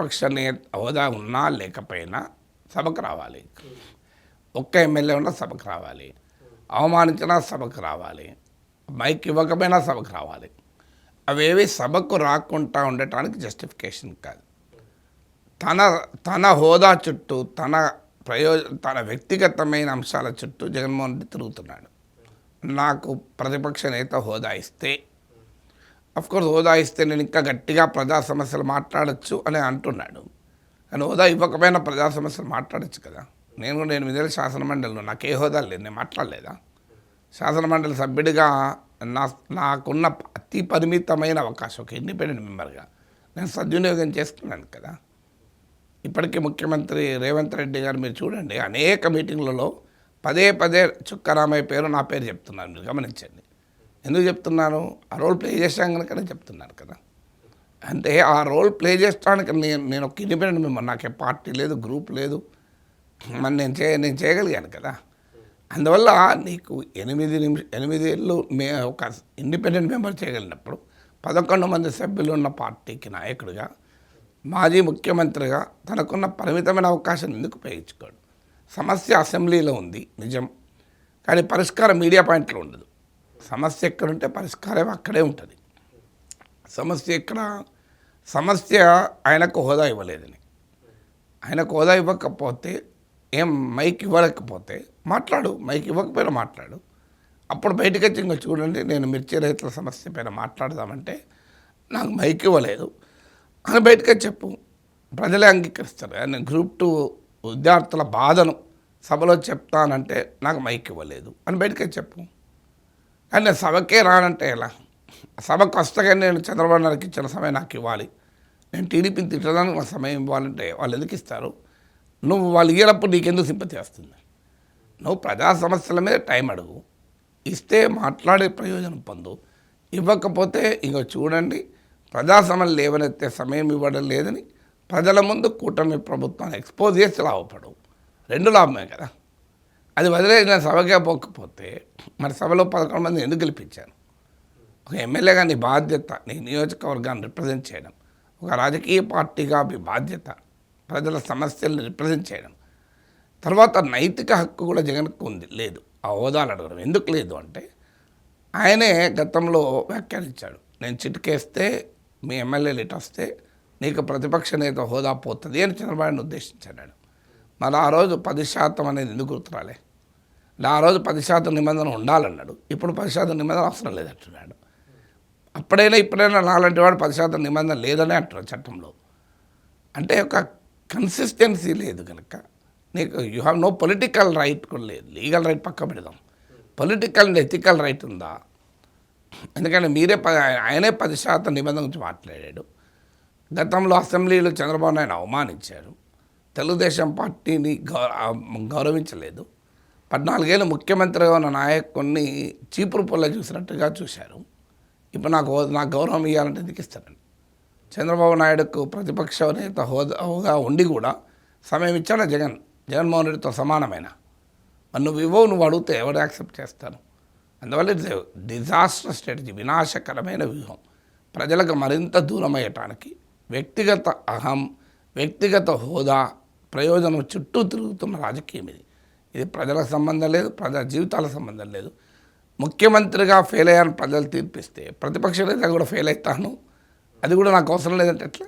ప్రతిపక్ష హోదా ఉన్నా లేకపోయినా సభకు రావాలి. ఒక్క ఎమ్మెల్యే ఉన్నా సభకు రావాలి, అవమానించినా సభకు రావాలి, మైక్ ఇవ్వకపోయినా సభకు రావాలి. అవేవి సభకు రాకుండా ఉండటానికి జస్టిఫికేషన్ కాదు. తన హోదా చుట్టూ తన వ్యక్తిగతమైన అంశాల చుట్టూ జగన్మోహన్ రెడ్డి తిరుగుతున్నాడు. నాకు ప్రతిపక్ష నేత హోదా ఇస్తే, అఫ్కోర్స్ హోదా ఇస్తే నేను ఇంకా గట్టిగా ప్రజా సమస్యలు మాట్లాడచ్చు అని అంటున్నాడు. కానీ హోదా ఇవ్వకపోయినా ప్రజా సమస్యలు మాట్లాడచ్చు కదా. నేను 8 శాసనమండలిలో నాకు ఏ హోదా లేదు, నేను మాట్లాడలేదా? శాసనమండలి సభ్యుడిగా నాకున్న అతి పరిమితమైన అవకాశం ఒక ఇండిపెండెంట్ మెంబర్గా నేను సద్వినియోగం చేసుకున్నాను కదా. ఇప్పటికీ ముఖ్యమంత్రి రేవంత్ రెడ్డి గారు మీరు చూడండి, అనేక మీటింగ్లలో పదే చుక్కరామయ్య పేరు నా పేరు చెప్తున్నారు. మీరు గమనించండి. ఎందుకు చెప్తున్నాను? ఆ రోల్ ప్లే చేసాం కనుకనే చెప్తున్నారు కదా. అంటే ఆ రోల్ ప్లే చేయడానికి నేను ఒక ఇండిపెండెంట్ మెంబర్, నాకే పార్టీ లేదు, గ్రూప్ లేదు, మరి నేను చేయగలిగాను కదా. అందువల్ల నీకు 8 ఏళ్ళు ఒక ఇండిపెండెంట్ మెంబర్ చేయగలిగినప్పుడు 11 మంది సభ్యులు ఉన్న పార్టీకి నాయకుడిగా, మాజీ ముఖ్యమంత్రిగా తనకున్న పరిమితమైన అవకాశం ఎందుకు ఉపయోగించుకోడు? సమస్య అసెంబ్లీలో ఉంది నిజం, కానీ పరిష్కారం మీడియా పాయింట్లో ఉండదు. సమస్య ఎక్కడుంటే పరిష్కారం అక్కడే ఉంటుంది. సమస్య ఆయనకు హోదా ఇవ్వలేదని. ఆయనకు హోదా ఇవ్వకపోతే మైక్ ఇవ్వలేకపోతే మాట్లాడు, మైక్ ఇవ్వకపోయినా మాట్లాడు. అప్పుడు బయటకు వచ్చి ఇంకా చూడండి, నేను మిర్చి రైతుల సమస్య పైన మాట్లాడదామంటే నాకు మైక్ ఇవ్వలేదు అని బయటకు చెప్పు, ప్రజలే అంగీకరిస్తారు. నేను గ్రూప్ 2 విద్యార్థుల బాధను సభలో చెప్తానంటే నాకు మైక్ ఇవ్వలేదు అని బయటకు చెప్పు. కానీ నేను సభకే రానంటే ఎలా? సభకు వస్తగానే నేను చంద్రబాబు నాయుడుకి ఇచ్చిన సమయం నాకు ఇవ్వాలి, నేను టీడీపీని తిట్టడానికి నా సమయం ఇవ్వాలంటే వాళ్ళు ఎందుకు ఇస్తారు? నువ్వు వాళ్ళు ఇయ్యనప్పుడు నీకెందుకు సింపతి వస్తుంది? నువ్వు ప్రజా సమస్యల మీద టైం అడుగు, ఇస్తే మాట్లాడే ప్రయోజనం పొందు, ఇవ్వకపోతే ఇంకో చూడండి ప్రజా సమస్యలు లేవనెత్తే సమయం ఇవ్వడం లేదని ప్రజల ముందు కూటమి ప్రభుత్వాన్ని ఎక్స్పోజ్ చేసి లాభపడు. 2 లాభమే కదా. అది వదిలేసి నేను సభకే పోకపోతే మరి సభలో 11 మంది ఎందుకు గెలిపించాను? ఒక ఎమ్మెల్యేగా నీ బాధ్యత నీ నియోజకవర్గాన్ని రిప్రజెంట్ చేయడం, ఒక రాజకీయ పార్టీగా మీ బాధ్యత ప్రజల సమస్యలను రిప్రజెంట్ చేయడం. తర్వాత నైతిక హక్కు కూడా జగన్కు ఉంది, లేదు ఆ హోదాలు అడగడం. ఎందుకు లేదు అంటే ఆయనే గతంలో వ్యాఖ్యానించాడు, నేను చిటికేస్తే మీ ఎమ్మెల్యేలు ఇటు వస్తే నీకు ప్రతిపక్ష నేత హోదా పోతుంది అని చంద్రబాబుని ఉద్దేశించాడు. మరి ఆ రోజు 10% అనేది ఎందుకు గుర్తురాలే? ఆ రోజు 10% నిబంధన ఉండాలన్నాడు, ఇప్పుడు 10% నిబంధన అవసరం లేదంటున్నాడు. ఇప్పుడైనా నాలాంటి వాడు 10% నిబంధన లేదనే అంటున్నాడు చట్టంలో. అంటే ఒక కన్సిస్టెన్సీ లేదు కనుక నీకు you have no political right కూడా లేదు. లీగల్ రైట్ పక్క పెడదాం, పొలిటికల్ అండ్ ఎథికల్ రైట్ ఉందా? ఎందుకంటే ఆయనే 10% నిబంధన గురించి మాట్లాడాడు. గతంలో అసెంబ్లీలో చంద్రబాబు నాయుడు అవమానించారు, తెలుగుదేశం పార్టీని గౌరవించలేదు. 14 ఏళ్ళు ముఖ్యమంత్రిగా ఉన్న నాయకుడిని చీపురు పొల్ల చూసినట్టుగా చూశారు. ఇప్పుడు నాకు గౌరవం ఇవ్వాలంటే ఎందుకు ఇస్తారండి? చంద్రబాబు నాయుడుకు ప్రతిపక్ష నేత హోదా ఉండి కూడా సమయం ఇచ్చాడు జగన్మోహన్ రెడ్డితో సమానమైన. మరి నువ్వు అడిగితే ఎవరు యాక్సెప్ట్ చేస్తారు? అందువల్ల ఇది డిజాస్టర్ స్ట్రాటజీ, వినాశకరమైన వ్యూహం. ప్రజలకు మరింత దూరం అయ్యటానికి వ్యక్తిగత వ్యక్తిగత హోదా ప్రయోజనం చుట్టూ తిరుగుతున్న రాజకీయం ఇది ప్రజలకు సంబంధం లేదు, ప్రజా జీవితాలకు సంబంధం లేదు. ముఖ్యమంత్రిగా ఫెయిల్ అయ్యాను ప్రజలు తీర్పిస్తే ప్రతిపక్ష నేత కూడా ఫెయిల్ అవుతాను, అది కూడా నాకు అవసరం లేదంటే ఎట్లా?